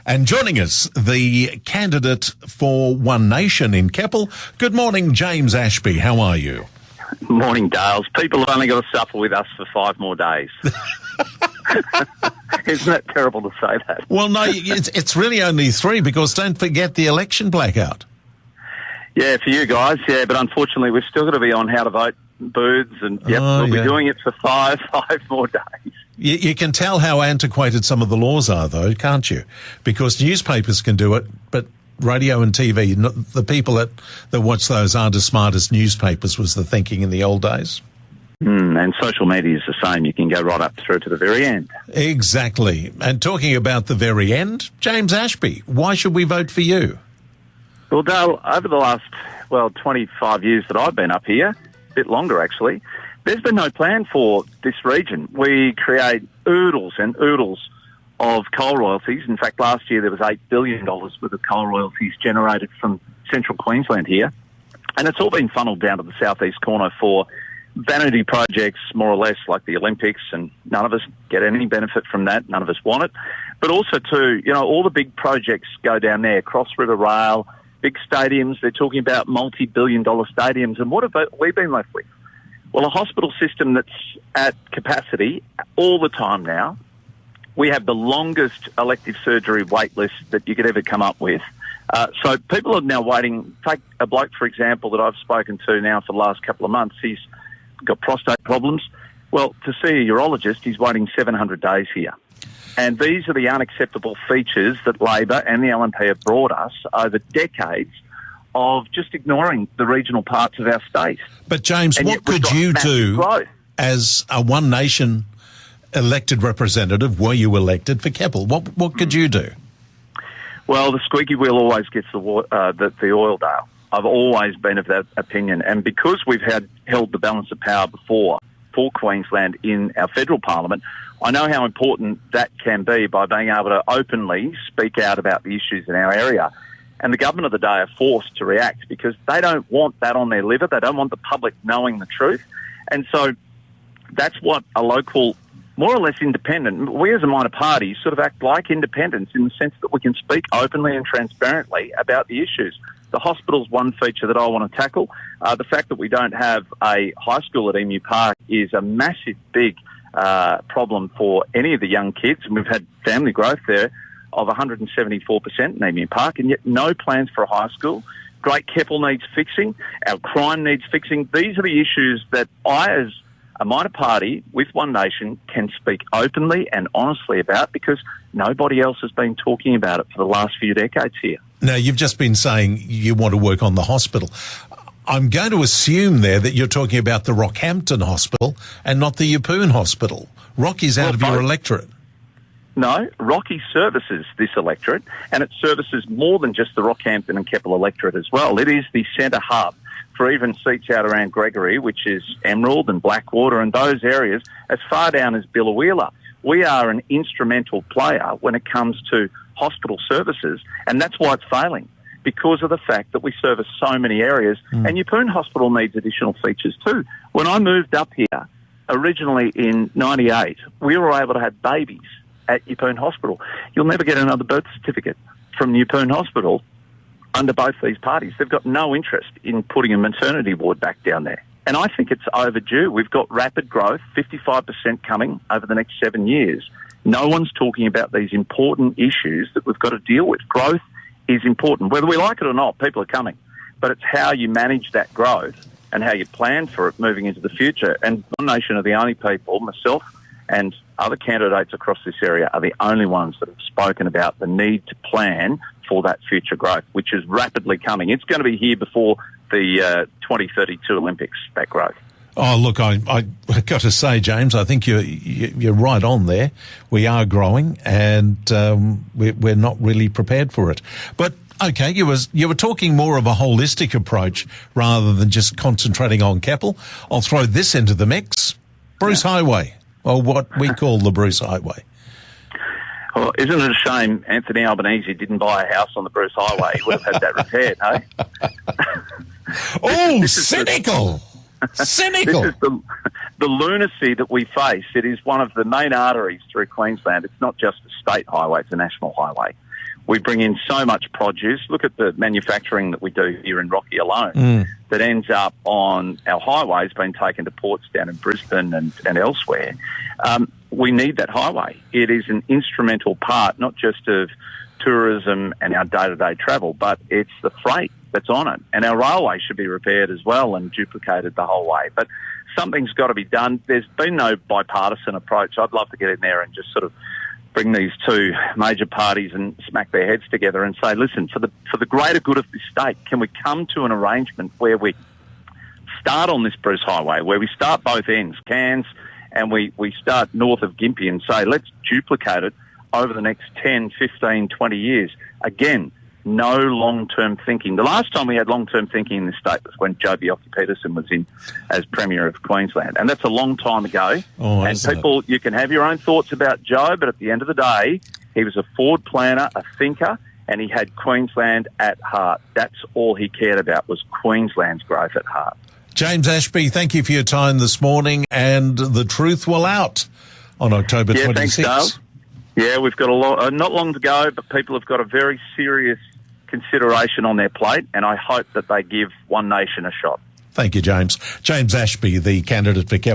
And joining us, the candidate for One Nation in Keppel. Good morning, James Ashby. How are you? Morning, Dales. People have only got to suffer with us for 5 more days. Isn't that terrible to say that? Well, no, it's really only 3 because don't forget the election blackout. Yeah, for you guys, yeah, but unfortunately we've still got to be on how to vote booths and we'll be doing it for five more days. You can tell how antiquated some of the laws are, though, can't you? Because newspapers can do it, but radio and TV, the people that watch those aren't as smart as newspapers was the thinking in the old days. And social media is the same. You can go right up through to the very end. Exactly. And talking about the very end, James Ashby, why should we vote for you? Well, Dale, over the last, 25 years that I've been up here, a bit longer actually, there's been no plan for this region. We create oodles and oodles of coal royalties. In fact, last year there was $8 billion worth of coal royalties generated from central Queensland here. And it's all been funneled down to the southeast corner for vanity projects, more or less, like the Olympics, and none of us get any benefit from that. None of us want it. But also, too, all the big projects go down there, Cross River Rail, big stadiums. They're talking about multi-billion-dollar stadiums. And what have we been left with? Well, a hospital system that's at capacity all the time now. We have the longest elective surgery wait list that you could ever come up with. So people are now waiting. Take a bloke, for example, that I've spoken to now for the last couple of months. He's got prostate problems. Well, to see a urologist, he's waiting 700 days here. And these are the unacceptable features that Labor and the LNP have brought us over decades of just ignoring the regional parts of our state. But, James, what could you do as a One Nation elected representative, were you elected for Keppel? What could you do? Well, the squeaky wheel always gets the oil, Dale. I've always been of that opinion. And because we've held the balance of power before for Queensland in our federal parliament, I know how important that can be by being able to openly speak out about the issues in our area. And the government of the day are forced to react because they don't want that on their liver. They don't want the public knowing the truth. And so that's what a local, more or less independent, we as a minor party sort of act like independents in the sense that we can speak openly and transparently about the issues. The hospital's one feature that I want to tackle. The fact that we don't have a high school at Emu Park is a massive, big problem for any of the young kids. And we've had family growth there of 174% in Emu Park, and yet no plans for a high school. Great Keppel needs fixing. Our crime needs fixing. These are the issues that I, as a minor party with One Nation, can speak openly and honestly about because nobody else has been talking about it for the last few decades here. Now, you've just been saying you want to work on the hospital. I'm going to assume there that you're talking about the Rockhampton Hospital and not the Yeppoon Hospital. Rocky's out of your electorate. No, Rocky services this electorate, and it services more than just the Rockhampton and Keppel electorate as well. It is the centre hub for even seats out around Gregory, which is Emerald and Blackwater and those areas, as far down as Billawheeler. We are an instrumental player when it comes to hospital services, and that's why it's failing, because of the fact that we service so many areas. And Yeppoon Hospital needs additional features too. When I moved up here, originally in 98, we were able to have babies at Yeppoon Hospital. You'll never get another birth certificate from Yeppoon Hospital under both these parties. They've got no interest in putting a maternity ward back down there. And I think it's overdue. We've got rapid growth, 55% coming over the next 7 years. No one's talking about these important issues that we've got to deal with. Growth is important. Whether we like it or not, people are coming. But it's how you manage that growth and how you plan for it moving into the future. And One Nation are the only people, myself and other candidates across this area, are the only ones that have spoken about the need to plan for that future growth, which is rapidly coming. It's going to be here before the 2032 Olympics, that growth. Oh, look, I got to say, James, I think you're right on there. We are growing, and we're not really prepared for it. But okay, you were talking more of a holistic approach rather than just concentrating on Keppel. I'll throw this into the mix: Bruce Highway, or what we call the Bruce Highway. Well, isn't it a shame Anthony Albanese didn't buy a house on the Bruce Highway? He would have had that repaired, hey? Oh, cynical! Cynical. This is the lunacy that we face. It is one of the main arteries through Queensland. It's not just a state highway, it's a national highway. We bring in so much produce. Look at the manufacturing that we do here in Rocky alone that ends up on our highways being taken to ports down in Brisbane and elsewhere. We need that highway. It is an instrumental part, not just of tourism and our day-to-day travel, but it's the freight that's on it. And our railway should be repaired as well and duplicated the whole way. But something's got to be done. There's been no bipartisan approach. I'd love to get in there and just sort of bring these two major parties and smack their heads together and say, listen, for the greater good of this state, can we come to an arrangement where we start on this Bruce Highway, where we start both ends, Cairns, and we start north of Gympie and say, let's duplicate it over the next 10, 15, 20 years. Again, no long-term thinking. The last time we had long-term thinking in this state was when Joh Bjelke-Petersen was in as Premier of Queensland, and that's a long time ago. And people, you can have your own thoughts about Joh, but at the end of the day, he was a forward planner, a thinker, and he had Queensland at heart. That's all he cared about, was Queensland's growth at heart. James Ashby, thank you for your time this morning, and the truth will out on October 26th. Thanks, Dale. Yeah, we've got not long to go, but people have got a very serious consideration on their plate, and I hope that they give One Nation a shot. Thank you, James. James Ashby, the candidate for Keppel.